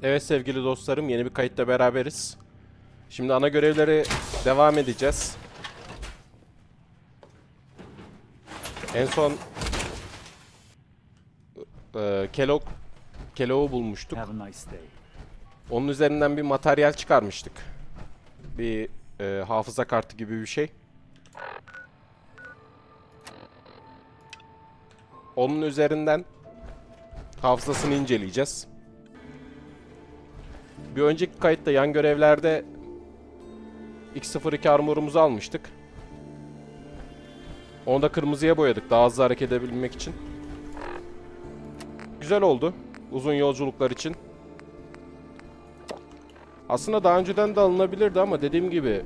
Evet sevgili dostlarım, yeni bir kayıtta beraberiz. Şimdi ana görevlere devam edeceğiz. En son Kelog'u bulmuştuk. Onun üzerinden bir materyal çıkarmıştık. Bir hafıza kartı gibi bir şey. Onun üzerinden hafızasını inceleyeceğiz. Bir önceki kayıtta yan görevlerde X02 armorumuzu almıştık. Onu da kırmızıya boyadık daha hızlı hareket edebilmek için. Güzel oldu. Uzun yolculuklar için. Aslında daha önceden de alınabilirdi ama dediğim gibi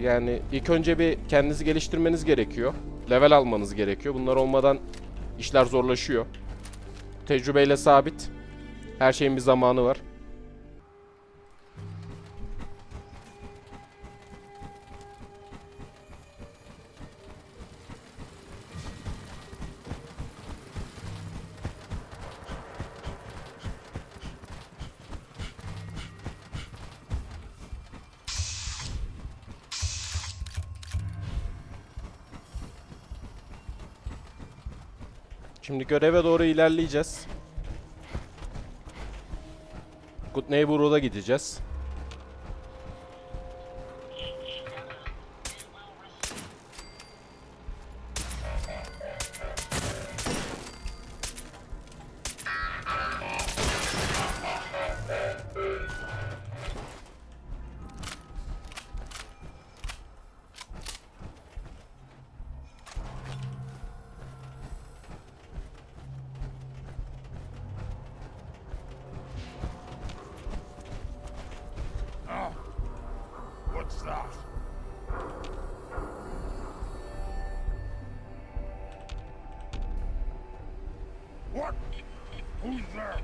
yani ilk önce bir kendinizi geliştirmeniz gerekiyor. Level almanız gerekiyor. Bunlar olmadan işler zorlaşıyor. Tecrübeyle sabit. Her şeyin bir zamanı var. Şimdi göreve doğru ilerleyeceğiz. Good Neighborhood'a gideceğiz. What's that? What? Who's there?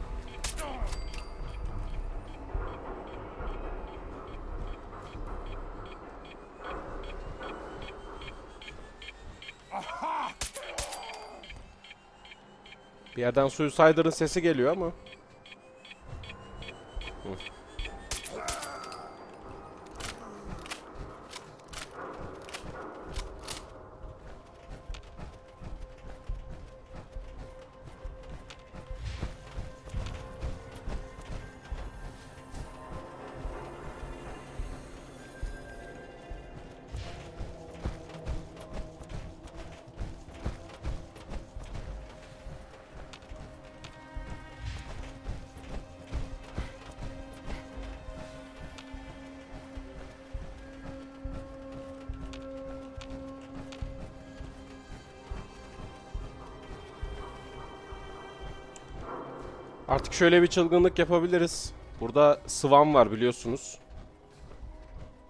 Aha! Bir yerden Suicider'ın sesi geliyor ama. Artık şöyle bir çılgınlık yapabiliriz. Burada Swan var biliyorsunuz.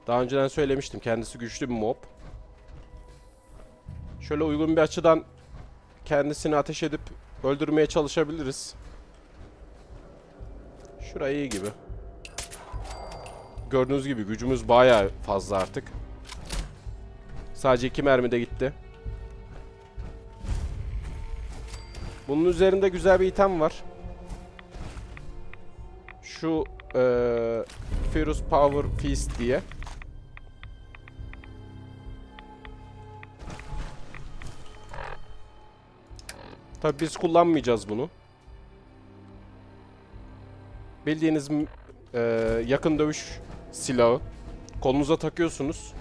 Daha önceden söylemiştim. Kendisi güçlü bir mob. Şöyle uygun bir açıdan kendisini ateş edip öldürmeye çalışabiliriz. Şurayı iyi gibi. Gördüğünüz gibi gücümüz bayağı fazla artık. Sadece 2 mermi de gitti. Bunun üzerinde güzel bir item var. Şu Furious Power Feast diye. Tabii biz kullanmayacağız bunu. Bildiğiniz yakın dövüş silahı. Kolunuza takıyorsunuz.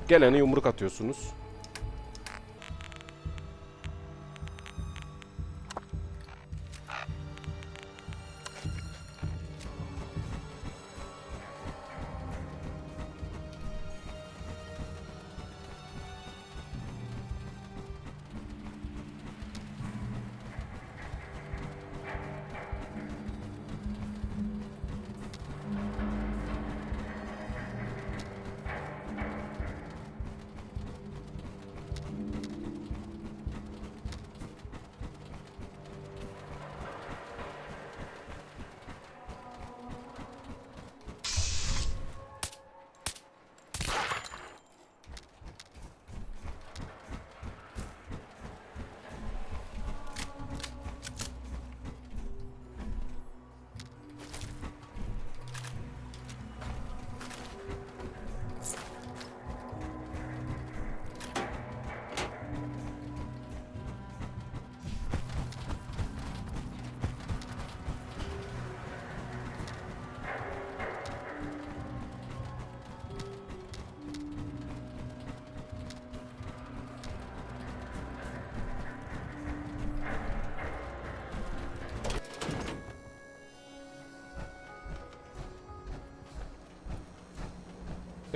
Gelene yumruk atıyorsunuz.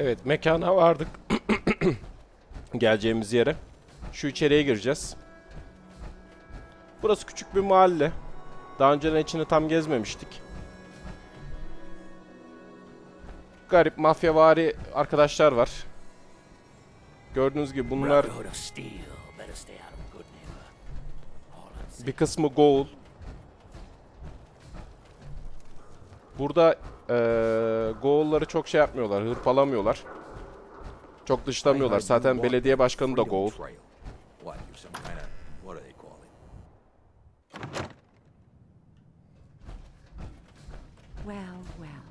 Evet, mekana vardık. Geleceğimiz yere. Şu içeriye gireceğiz. Burası küçük bir mahalle. Daha önceden içini tam gezmemiştik. Garip mafyavari arkadaşlar var. Gördüğünüz gibi bunlar bir kısmı ghoul. Burada ghoul'ları çok şey yapmıyorlar, hırpalamıyorlar. Çok dışlamıyorlar. Zaten belediye başkanı da ghoul. Well, well,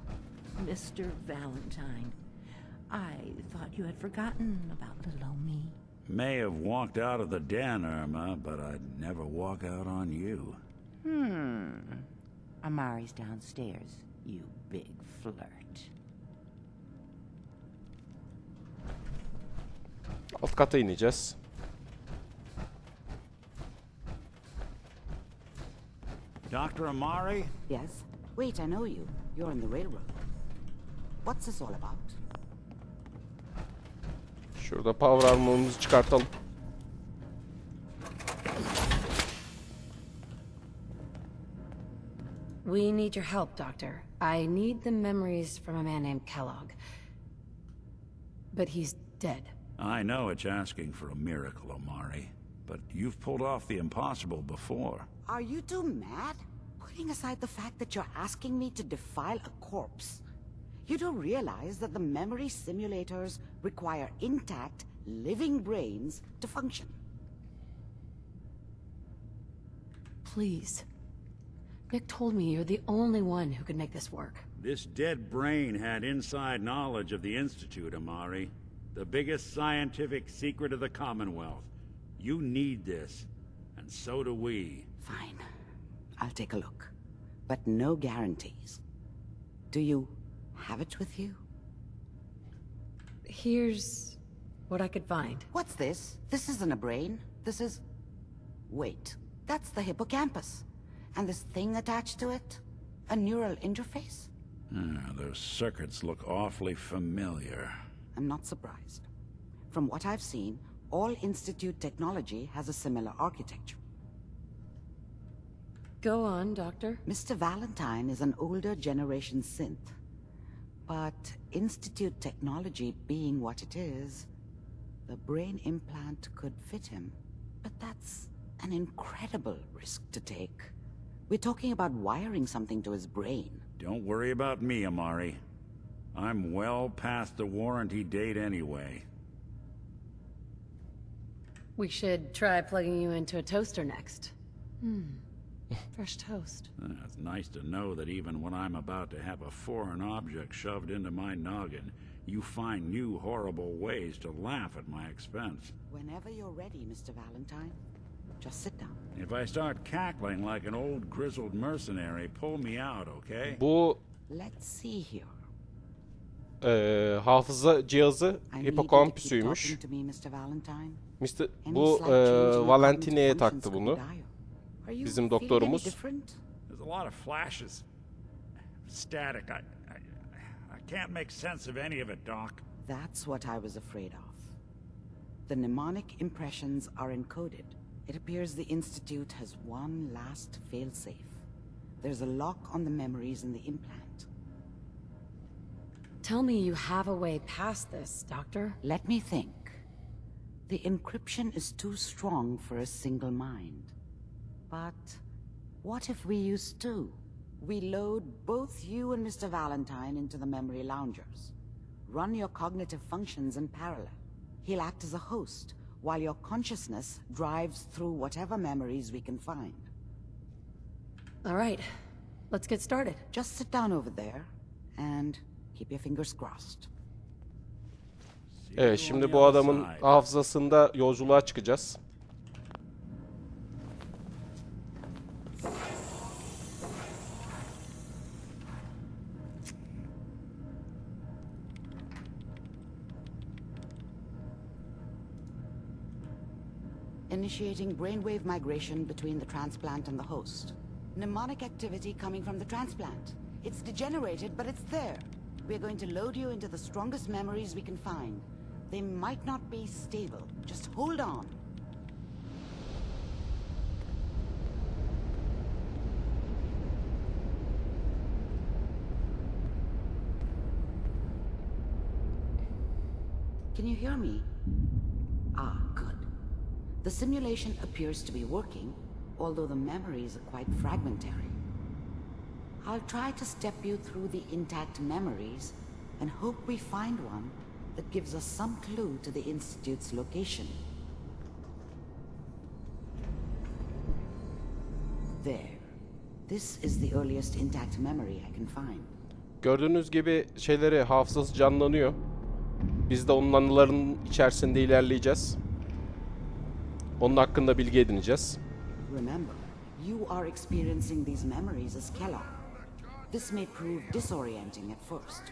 Mr. Valentine, I thought you had forgotten about little old me. May have walked out of the den, Irma, but I'd never walk out on you. Amari's downstairs, you big flirt. Alt kata ineceğiz. Dr. Amari? Yes? Wait, I know you. You're on the railroad. What's this all about? Şurada power armor'umuzu çıkartalım. We need your help, Doctor. I need the memories from a man named Kellogg. But he's dead. I know it's asking for a miracle, Amari, but you've pulled off the impossible before. Are you two mad? Putting aside the fact that you're asking me to defile a corpse, you don't realize that the memory simulators require intact, living brains to function. Please. Nick told me you're the only one who could make this work. This dead brain had inside knowledge of the Institute, Amari. The biggest scientific secret of the Commonwealth. You need this, and so do we. Fine. I'll take a look. But no guarantees. Do you have it with you? Here's what I could find. What's this? This isn't a brain. This is... Wait. That's the hippocampus. And this thing attached to it? A neural interface? Those circuits look awfully familiar. I'm not surprised. From what I've seen, all Institute technology has a similar architecture. Go on, Doctor. Mr. Valentine is an older generation synth. But Institute technology being what it is, the brain implant could fit him. But that's an incredible risk to take. We're talking about wiring something to his brain. Don't worry about me, Amari. I'm well past the warranty date anyway. We should try plugging you into a toaster next. Fresh toast. It's nice to know that even when I'm about to have a foreign object shoved into my noggin, you find new horrible ways to laugh at my expense. Whenever you're ready, Mr. Valentine, just sit down. If I start cackling like an old grizzled mercenary, pull me out, okay? Bu Let's see here. hafıza cihazı I need you to keep hipokampüsüymüş. talking to me, Mr. Valentine. Bu Any slight change in the Valentine'ye cognitive taktı functions bunu. could be dire. Are you Bizim feeling any doktorumuz. different? There's a lot of flashes. Static. I can't make sense of any of it, Doc. That's what I was afraid of. The mnemonic impressions are encoded. It appears the Institute has one last failsafe. There's a lock on the memories in the implant. Tell me you have a way past this, Doctor. Let me think. The encryption is too strong for a single mind. But what if we use two? We load both you and Mr. Valentine into the memory loungers. Run your cognitive functions in parallel. He'll act as a host, while your consciousness drives through whatever memories we can find. All right, let's get started. Just sit down over there, and keep your fingers crossed. Evet, şimdi bu adamın hafızasında yolculuğa çıkacağız. Initiating brainwave migration between the transplant and the host. Mnemonic activity coming from the transplant. It's degenerated, but it's there. We're going to load you into the strongest memories we can find. They might not be stable. Just hold on. Can you hear me? Ah, good. The simulation appears to be working, although the memories are quite fragmentary. I'll try to step you through the intact memories and hope we find one that gives us some clue to the Institute's location. There. This is the earliest intact memory I can find. Gördüğünüz gibi şeyleri hafızası canlanıyor. Biz de onun anılarının içerisinde ilerleyeceğiz. Onun hakkında bilgi edineceğiz. Remember, you are experiencing these memories as Kellogg. This may prove disorienting at first.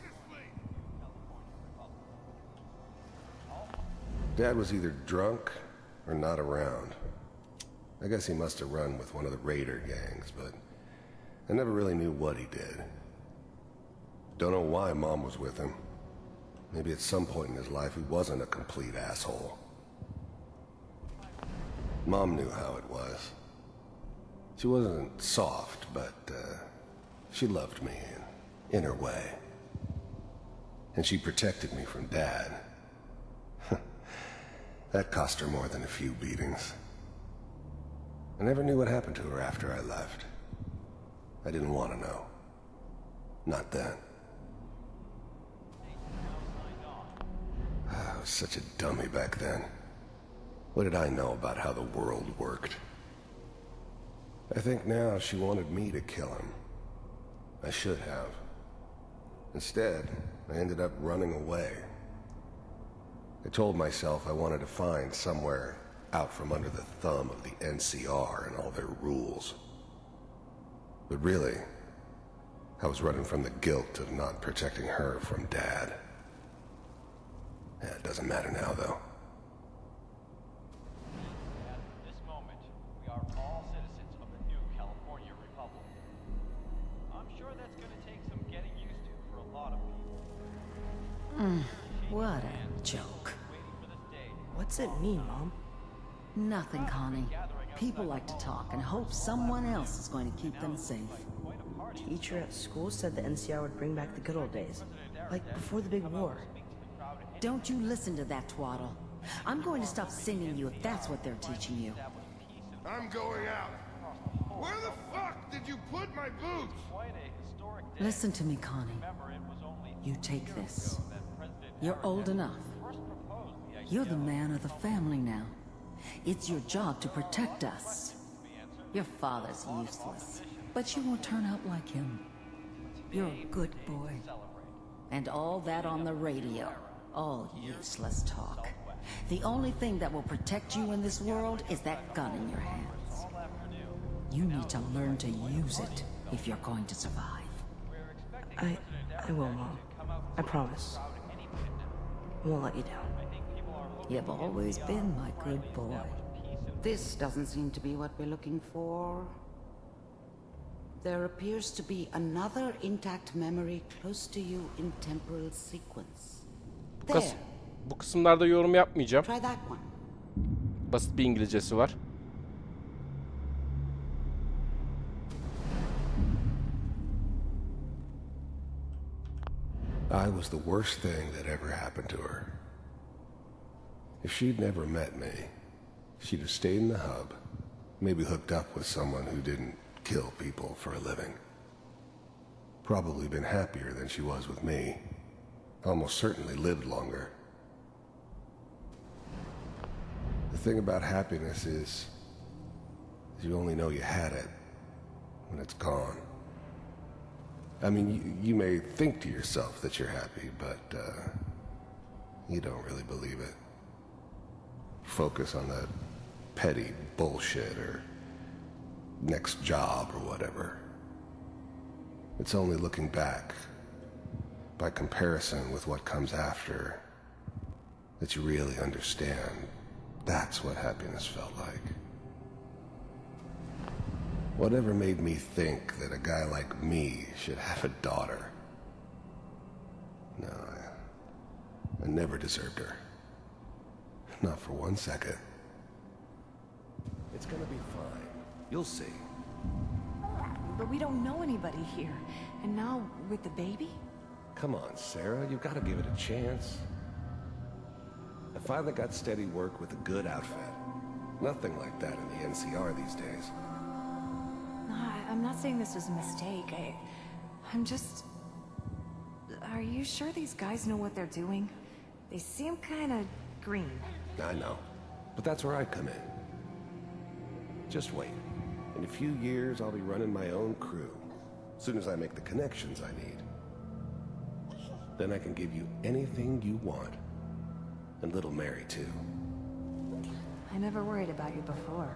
Dad was either drunk or not around. I guess he must have run with one of the raider gangs, but I never really knew what he did. Don't know why Mom was with him. Maybe at some point in his life he wasn't a complete asshole. Mom knew how it was. She wasn't soft, but she loved me in her way. And she protected me from Dad. That cost her more than a few beatings. I never knew what happened to her after I left. I didn't want to know. Not then. I was such a dummy back then. What did I know about how the world worked? I think now she wanted me to kill him. I should have. Instead, I ended up running away. I told myself I wanted to find somewhere out from under the thumb of the NCR and all their rules. But really, I was running from the guilt of not protecting her from Dad. Yeah, it doesn't matter now, though. At this moment, we are all citizens of the new California Republic. I'm sure that's going to take some getting used to for a lot of people. What a joke. What's it mean, Mom? Nothing, Connie. People like to talk and hope someone else is going to keep them safe. Teacher at school said the NCR would bring back the good old days. Like before the big war. Don't you listen to that twaddle. I'm going to stop singing you if that's what they're teaching you. I'm going out. Where the fuck did you put my boots? Listen to me, Connie. You take this. You're old enough. You're the man of the family now. It's your job to protect us. Your father's useless, but you won't turn out like him. You're a good boy. And all that on the radio. All useless talk. The only thing that will protect you in this world is that gun in your hands. You need to learn to use it if you're going to survive. I will, Mom. I promise. I won't let you down. You've always been my good boy. This doesn't seem to be what we're looking for. There appears to be another intact memory close to you in temporal sequence. There. Bu kısımlarda yorum yapmayacağım. Try that one. Basit bir İngilizcesi var. I was the worst thing that ever happened to her. If she'd never met me, she'd have stayed in the hub, maybe hooked up with someone who didn't kill people for a living. Probably been happier than she was with me. Almost certainly lived longer. The thing about happiness is you only know you had it when it's gone. I mean, you may think to yourself that you're happy, but you don't really believe it. Focus on that petty bullshit or next job or whatever. It's only looking back, by comparison with what comes after, that you really understand that's what happiness felt like. Whatever made me think that a guy like me should have a daughter? No, I never deserved her. Not for 1 second. It's gonna be fine. You'll see. But we don't know anybody here. And now, with the baby? Come on, Sarah, you've got to give it a chance. I finally got steady work with a good outfit. Nothing like that in the NCR these days. No, I'm not saying this was a mistake. I'm just... Are you sure these guys know what they're doing? They seem kinda green. I know, but that's where I come in. Just wait. In a few years, I'll be running my own crew. As soon as I make the connections I need. Then I can give you anything you want. And little Mary, too. I never worried about you before.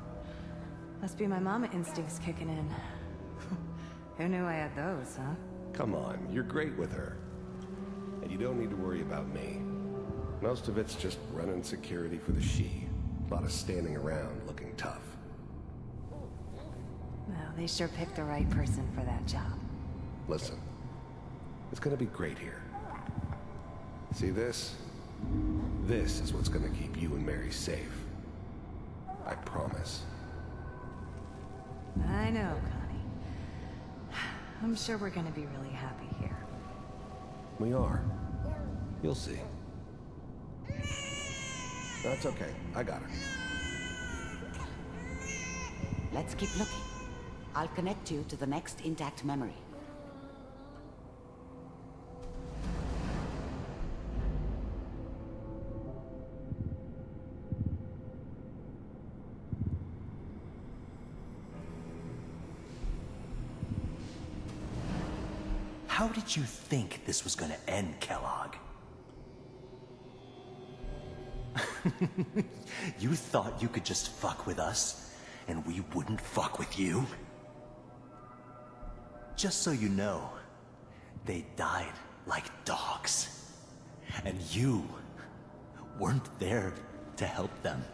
Must be my mama instincts kicking in. Who knew I had those, huh? Come on, you're great with her. And you don't need to worry about me. Most of it's just running security for the she. A lot of standing around looking tough. Well, they sure picked the right person for that job. Listen, it's gonna be great here. See this? This is what's gonna keep you and Mary safe. I promise. I know, Connie. I'm sure we're gonna be really happy here. We are. You'll see. That's okay. I got her. Let's keep looking. I'll connect you to the next intact memory. How did you think this was gonna end, Kellogg? You thought you could just fuck with us, and we wouldn't fuck with you? Just so you know, they died like dogs. And you weren't there to help them.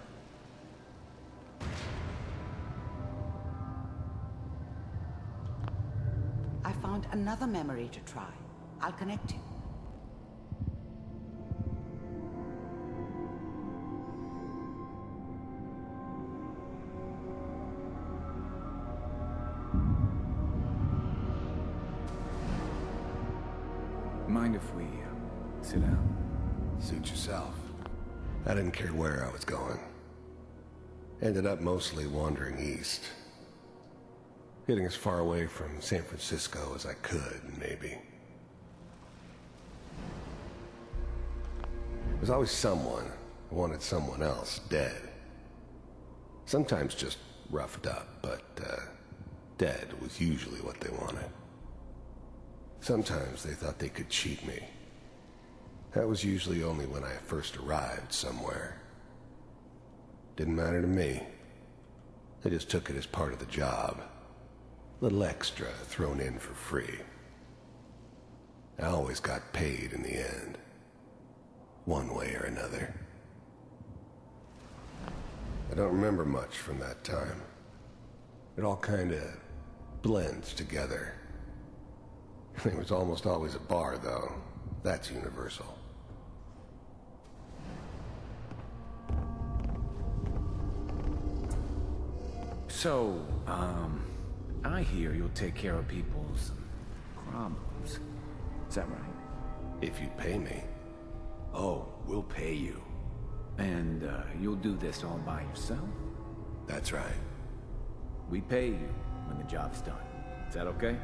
I found another memory to try. I'll connect you. Mind if we sit down? Suit yourself. I didn't care where I was going. Ended up mostly wandering east. Getting as far away from San Francisco as I could, maybe. There's always someone who wanted someone else dead. Sometimes just roughed up, but dead was usually what they wanted. Sometimes they thought they could cheat me. That was usually only when I first arrived somewhere. Didn't matter to me. They just took it as part of the job. Little extra thrown in for free. I always got paid in the end. One way or another. I don't remember much from that time. It all kinda blends together. There was almost always a bar, though. That's universal. So, I hear you'll take care of people's problems. Is that right? If you pay me. Oh, we'll pay you. And, you'll do this all by yourself? That's right. We pay you when the job's done. Is that okay?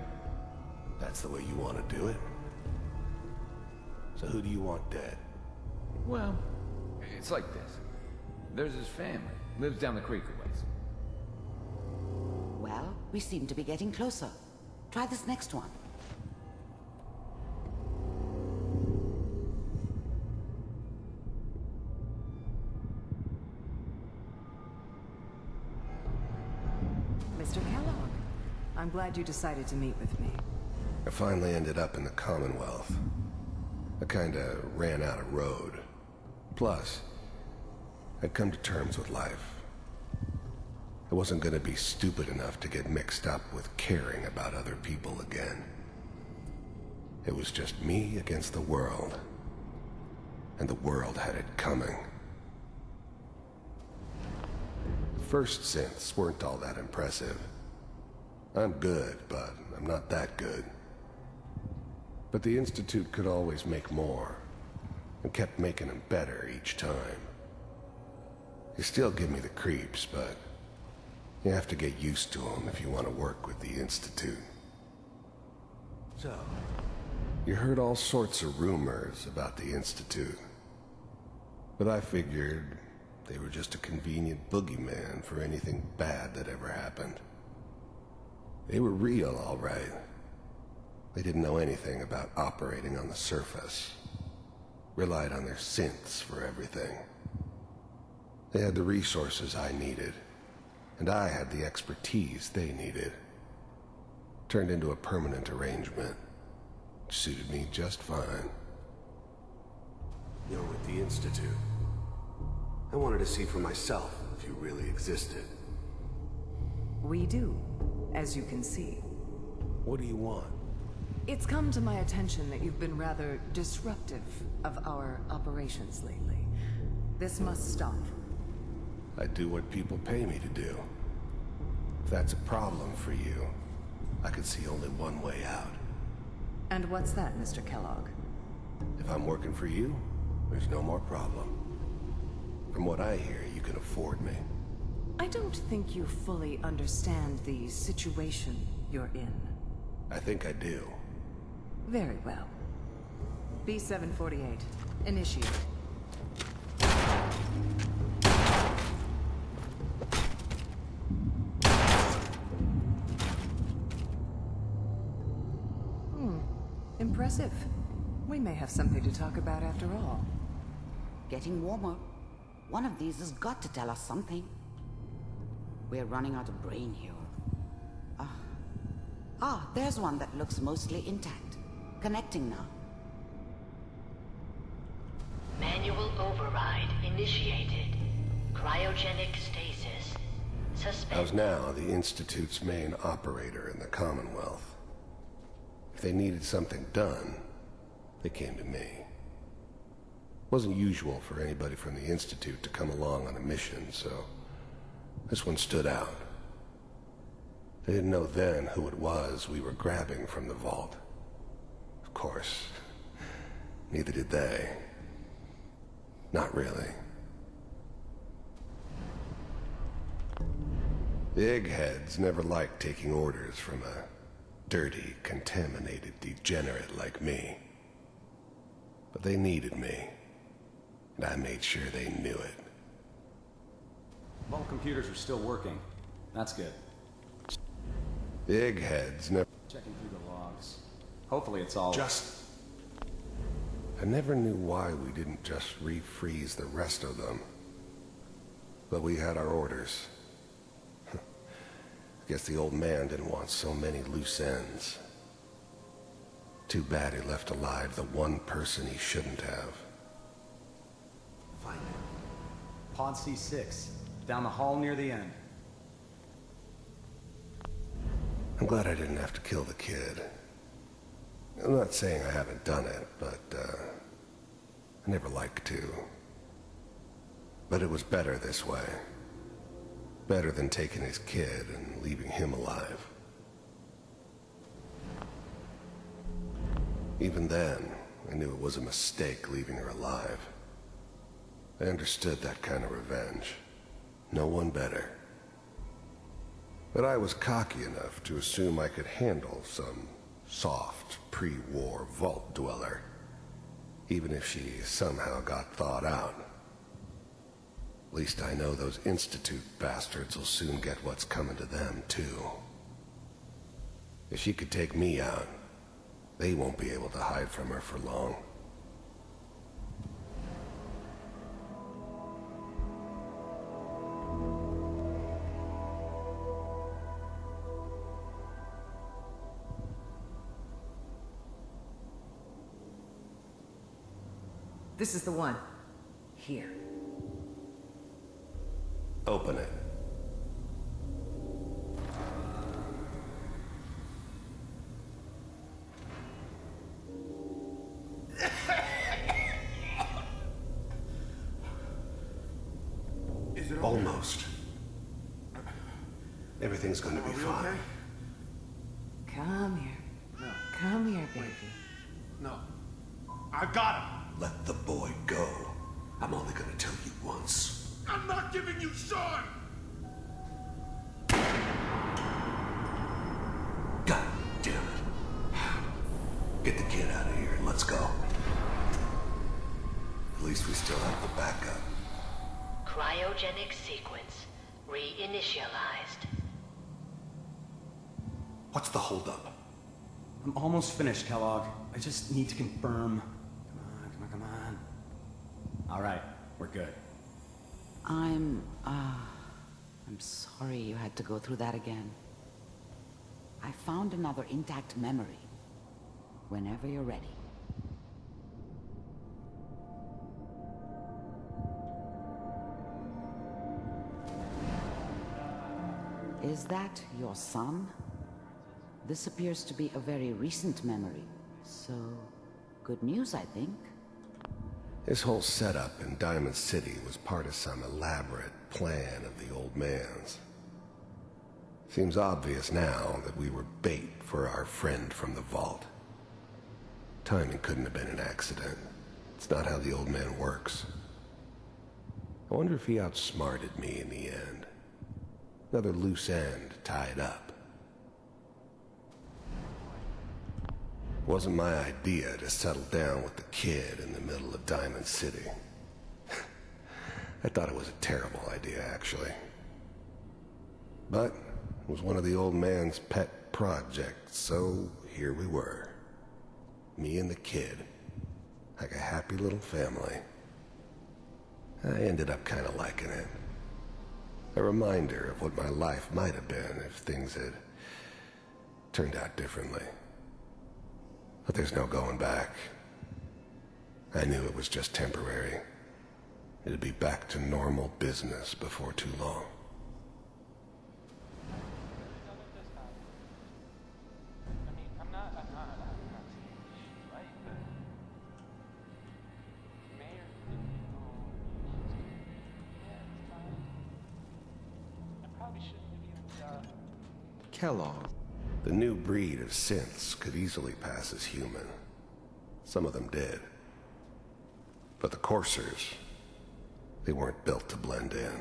That's the way you want to do it? So who do you want dead? Well, it's like this. There's his family. Lives down the creek a ways. Well, we seem to be getting closer. Try this next one. Mr. Kellogg, I'm glad you decided to meet with me. I finally ended up in the Commonwealth. I kinda ran out of road. Plus, I'd come to terms with life. I wasn't gonna be stupid enough to get mixed up with caring about other people again. It was just me against the world. And the world had it coming. The first synths weren't all that impressive. I'm good, but I'm not that good. But the Institute could always make more, and kept making them better each time. They still give me the creeps, but you have to get used to them if you want to work with the Institute. So, you heard all sorts of rumors about the Institute. But I figured they were just a convenient boogeyman for anything bad that ever happened. They were real, all right. They didn't know anything about operating on the surface. Relied on their synths for everything. They had the resources I needed, and I had the expertise they needed. Turned into a permanent arrangement, which suited me just fine. You're with the Institute. I wanted to see for myself if you really existed. We do, as you can see. What do you want? It's come to my attention that you've been rather disruptive of our operations lately. This must stop. I do what people pay me to do. If that's a problem for you, I could see only one way out. And what's that, Mr. Kellogg? If I'm working for you, there's no more problem. From what I hear, you can afford me. I don't think you fully understand the situation you're in. I think I do. Very well. B-748, initiate. Impressive. We may have something to talk about after all. Getting warmer. One of these has got to tell us something. We're running out of brain here. There's one that looks mostly intact. Connecting now. Manual override initiated. Cryogenic stasis. I was now the Institute's main operator in the Commonwealth. If they needed something done, they came to me. It wasn't usual for anybody from the Institute to come along on a mission, so this one stood out. They didn't know then who it was we were grabbing from the vault. Of course, neither did they. Not really. The eggheads never liked taking orders from a dirty, contaminated degenerate like me. But they needed me, and I made sure they knew it. Vault computers are still working. That's good. The eggheads never... Checking through the logs. Hopefully it's all... I never knew why we didn't just refreeze the rest of them. But we had our orders. Guess the old man didn't want so many loose ends. Too bad he left alive the one person he shouldn't have. Find it. Pod C6. Down the hall near the end. I'm glad I didn't have to kill the kid. I'm not saying I haven't done it, but, I never liked to. But it was better this way. Better than taking his kid and leaving him alive. Even then, I knew it was a mistake leaving her alive. I understood that kind of revenge. No one better. But I was cocky enough to assume I could handle some soft, pre-war vault dweller, even if she somehow got thawed out. At least I know those Institute bastards will soon get what's coming to them, too. If she could take me out, they won't be able to hide from her for long. This is the one. Here. Open it. Everything's gonna be fine. Come here. No. Come here, baby. No. I got him. Let the boy go. I'm only gonna tell you once. I'm not giving you Sean. God damn it. Get the kid out of here and let's go. At least we still have the backup. Cryogenic sequence reinitialized. What's the holdup? I'm almost finished, Kellogg. I just need to confirm. Come on. All right, we're good. I'm sorry you had to go through that again. I found another intact memory. Whenever you're ready. Is that your son? This appears to be a very recent memory. So, good news, I think. This whole setup in Diamond City was part of some elaborate plan of the old man's. Seems obvious now that we were bait for our friend from the vault. Timing couldn't have been an accident. It's not how the old man works. I wonder if he outsmarted me in the end. Another loose end tied up. It wasn't my idea to settle down with the kid in the middle of Diamond City. I thought it was a terrible idea, actually. But it was one of the old man's pet projects, so here we were. Me and the kid, like a happy little family. I ended up kind of liking it. A reminder of what my life might have been if things had turned out differently. But there's no going back. I knew it was just temporary. It'd be back to normal business before too long. Kellogg. The new breed of synths could easily pass as human. Some of them did. But the coursers, they weren't built to blend in.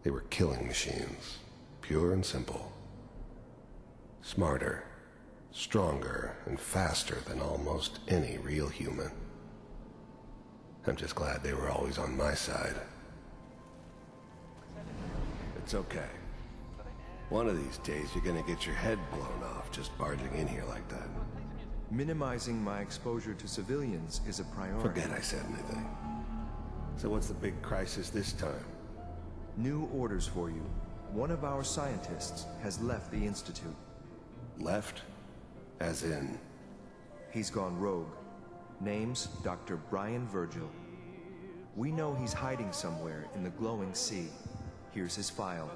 They were killing machines, pure and simple. Smarter, stronger, and faster than almost any real human. I'm just glad they were always on my side. It's okay. One of these days, you're gonna get your head blown off just barging in here like that. Minimizing my exposure to civilians is a priority. Forget I said anything. So what's the big crisis this time? New orders for you. One of our scientists has left the Institute. Left? As in? He's gone rogue. Name's Dr. Brian Virgil. We know he's hiding somewhere in the glowing sea. Here's his file.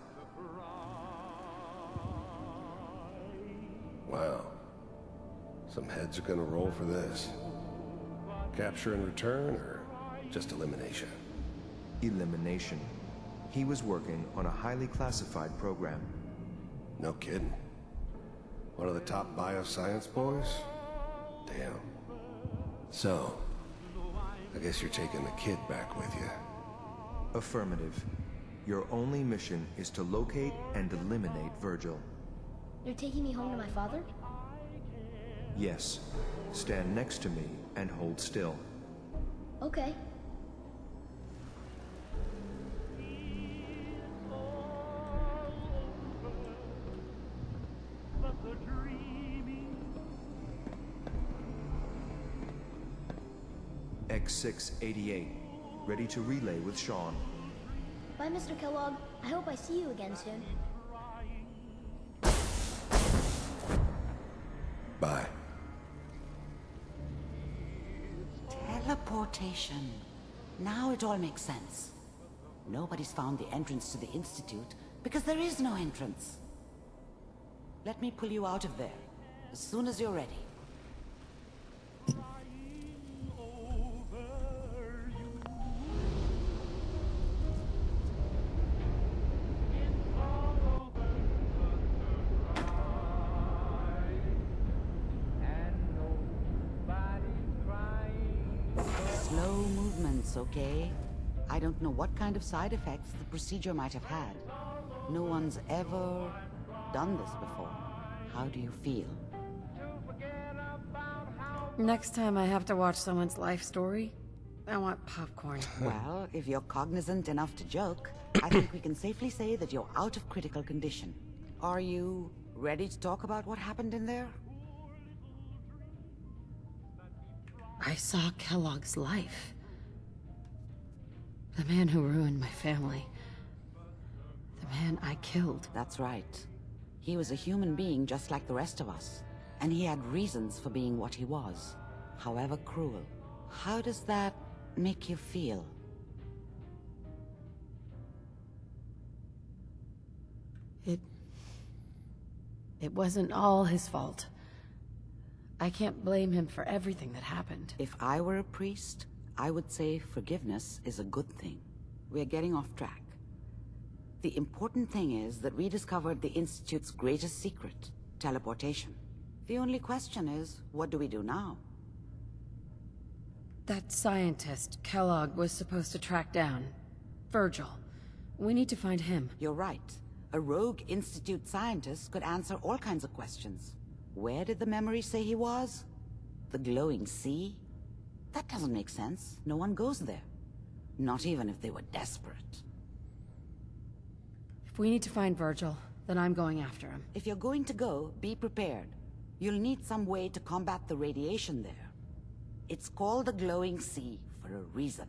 Wow. Some heads are gonna roll for this. Capture and return, or just elimination? Elimination. He was working on a highly classified program. No kidding. One of the top bioscience boys? Damn. So, I guess you're taking the kid back with you. Affirmative. Your only mission is to locate and eliminate Virgil. You're taking me home to my father? Yes. Stand next to me and hold still. Okay. X688. Ready to relay with Sean. Bye, Mr. Kellogg. I hope I see you again soon. Bye. Teleportation. Now it all makes sense. Nobody's found the entrance to the Institute because there is no entrance. Let me pull you out of there as soon as you're ready. It's okay. I don't know what kind of side effects the procedure might have had. No one's ever done this before. How do you feel? Next time I have to watch someone's life story, I want popcorn. Well, if you're cognizant enough to joke, I think we can safely say that you're out of critical condition. Are you ready to talk about what happened in there? I saw Kellogg's life. The man who ruined my family. The man I killed. That's right. He was a human being just like the rest of us. And he had reasons for being what he was, however cruel. How does that make you feel? It wasn't all his fault. I can't blame him for everything that happened. If I were a priest, I would say forgiveness is a good thing. We're getting off track. The important thing is that we discovered the Institute's greatest secret, teleportation. The only question is, what do we do now? That scientist Kellogg was supposed to track down. Virgil. We need to find him. You're right. A rogue Institute scientist could answer all kinds of questions. Where did the memory say he was? The glowing sea? That doesn't make sense. No one goes there. Not even if they were desperate. If we need to find Virgil, then I'm going after him. If you're going to go, be prepared. You'll need some way to combat the radiation there. It's called the glowing sea for a reason.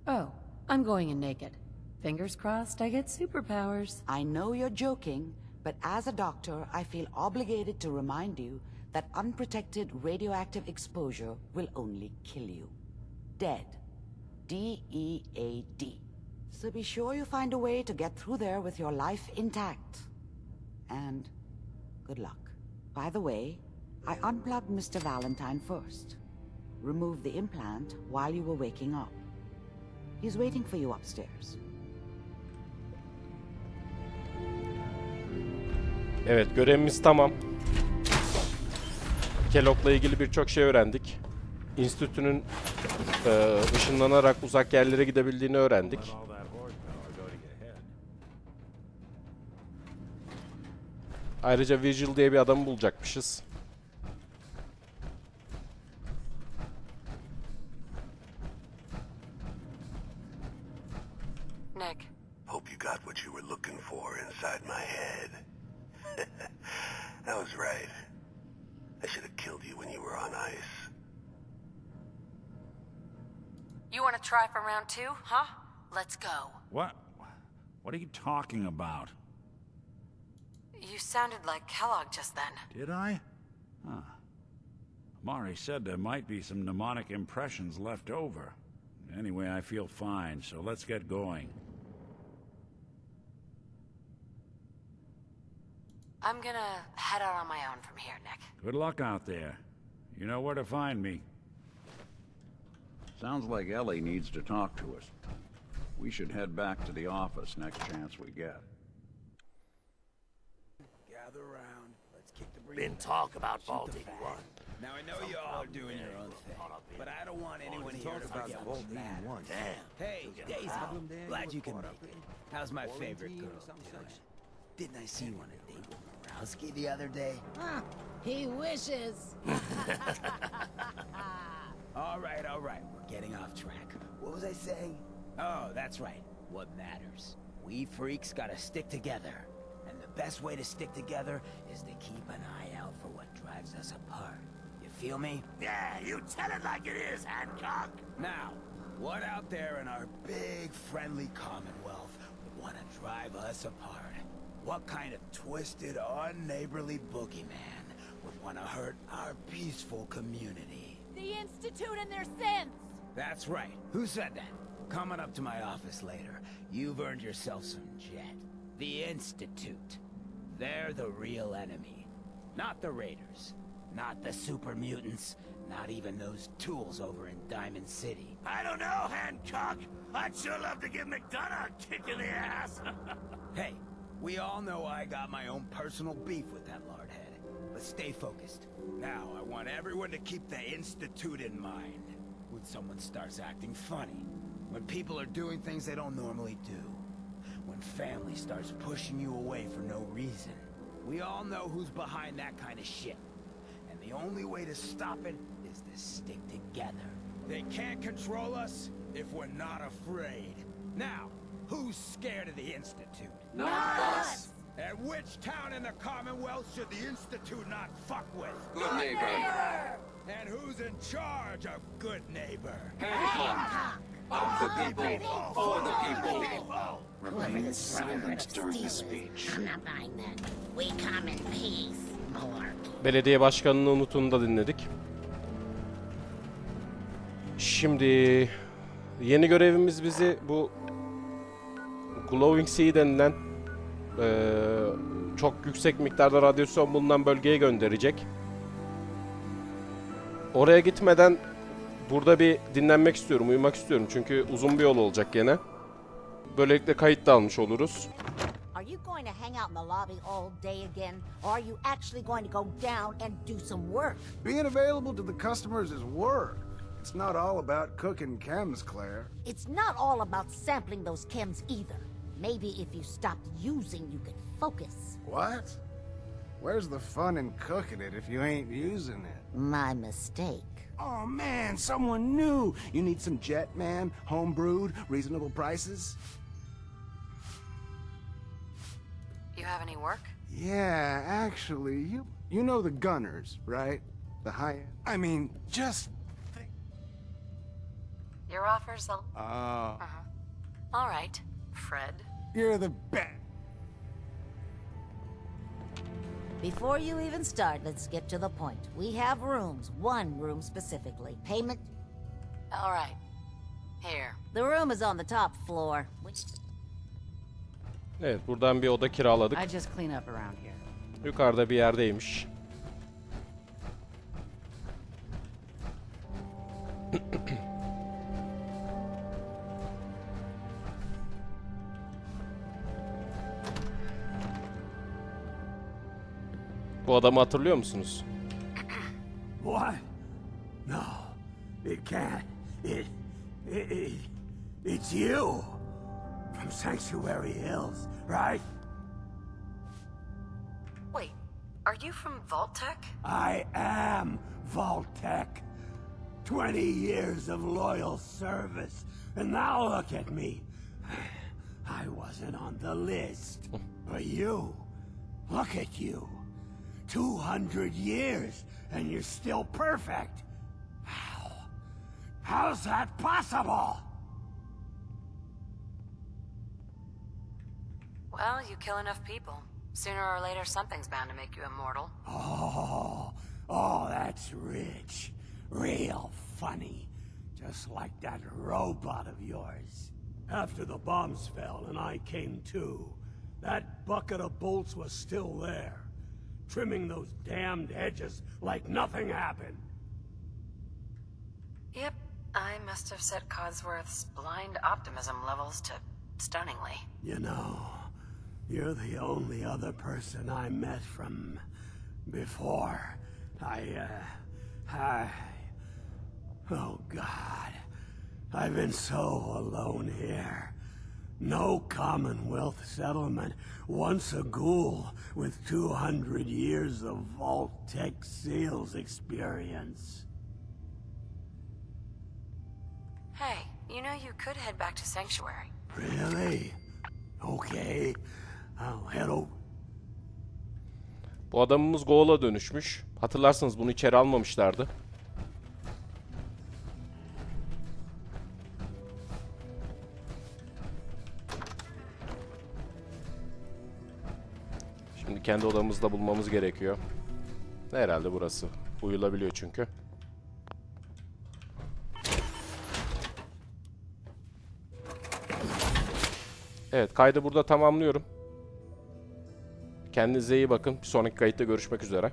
Oh, I'm going in naked. Fingers crossed I get superpowers. I know you're joking, but as a doctor, I feel obligated to remind you that unprotected radioactive exposure will only kill you. Dead. D-E-A-D. So be sure you find a way to get through there with your life intact. And good luck. By the way, I unplugged Mr. Valentine first. Removed the implant while you were waking up. He's waiting for you upstairs. Evet, görevimiz tamam. Kellogg'la ilgili birçok şey öğrendik. Enstitünün ışınlanarak uzak yerlere gidebildiğini öğrendik. Ayrıca Virgil diye bir adamı bulacakmışız. Nick. Hope you got what you were looking for inside my head. I was right. I should have killed you when you were on ice. You want to try for round 2, huh? Let's go. What? What are you talking about? You sounded like Kellogg just then. Did I? Huh. Mari said there might be some mnemonic impressions left over. Anyway, I feel fine, so let's get going. I'm gonna head out on my own from here, Nick. Good luck out there. You know where to find me. Sounds like Ellie needs to talk to us. We should head back to the office next chance we get. Gather around. Let's kick the breeze. Been talk about Vault 81. Now I know you all are doing your own thing, but I don't want anyone here to forget what's mad. Damn. Hey, Daisy, glad you can make it. How's my favorite girl doing? Didn't I see you on a date with Morowski the other day? He wishes. All right, we're getting off track. What was I saying? Oh, that's right. What matters? We freaks gotta stick together. And the best way to stick together is to keep an eye out for what drives us apart. You feel me? Yeah, you tell it like it is, Hancock. Now, what out there in our big, friendly Commonwealth would want to drive us apart? What kind of twisted, unneighborly boogeyman would want to hurt our peaceful community? The Institute and their sins! That's right. Who said that? Coming up to my office later, you've earned yourself some jet. The Institute. They're the real enemy. Not the Raiders. Not the super mutants. Not even those tools over in Diamond City. I don't know, Hancock. I'd sure love to give McDonough a kick in the ass. Hey, we all know I got my own personal beef with that lardhead. But stay focused. Now, I want everyone to keep the Institute in mind. when someone starts acting funny. When people are doing things they don't normally do. When family starts pushing you away for no reason. We all know who's behind that kind of shit. And the only way to stop it is to stick together. They can't control us if we're not afraid. Now, who's scared of the Institute? Not us! And which town in the Commonwealth should the Institute not fuck with? Good neighbor! And who's in charge of good neighbor? Hancock! Of the people, for the people! Remain silent during the speech. I'm not buying that. We come in peace, malarkey. Belediye başkanını unutun da dinledik. Şimdi yeni görevimiz bizi bu Glowing Sea denilen çok yüksek miktarda radyasyon bulunan bölgeye gönderecek. Oraya gitmeden burada bir dinlenmek istiyorum, uyumak istiyorum çünkü uzun bir yol olacak gene. Böylelikle kayıt da almış oluruz. Are you going to hang out in the lobby all day again, or are you actually going to go down and do some work? Being available to the customers is work. It's not all about cooking chems, Claire. It's not all about sampling those chems either. Maybe if you stopped using, you could focus. What? Where's the fun in cooking it if you ain't using it? My mistake. Oh man, someone new. You need some jet, man? Home-brewed, reasonable prices? You have any work? Yeah, actually, you know the Gunners, right? The high-end. I mean, just think. Your offer's a... All right, Fred. You're the best. Before you even start, let's get to the point. We have rooms, one room specifically. Payment? All right. Here. The room is on the top floor. Evet, buradan bir oda kiraladık. I just clean up around here. Yukarıda bir yerdeymiş. Bu adamı hatırlıyor musunuz? What? No, it can't. It's you. From Sanctuary Hills, right? Wait, are you from Vault-Tec? I am Vault-Tec. 20 years of loyal service, and now look at me. I wasn't on the list. But you, look at you. 200 years, and you're still perfect. How's that possible? Well, you kill enough people. Sooner or later, something's bound to make you immortal. Oh, that's rich. Real funny. Just like that robot of yours. After the bombs fell and I came to, that bucket of bolts was still there. Trimming those damned edges like nothing happened. Yep, I must have set Codsworth's blind optimism levels to stunningly. You know, you're the only other person I met from before. Oh God, I've been so alone here. No Commonwealth settlement, once a ghoul with 200 years of Vault-Tec sales experience. Hey, you know you could head back to Sanctuary. Really? Okay, I'll head over. Bu adamımız Goal'a dönüşmüş. Hatırlarsanız bunu içeri almamışlardı. Şimdi kendi odamızda bulmamız gerekiyor. Herhalde burası. Uyulabiliyor çünkü. Evet, kaydı burada tamamlıyorum. Kendinize iyi bakın. Bir sonraki kayıtta görüşmek üzere.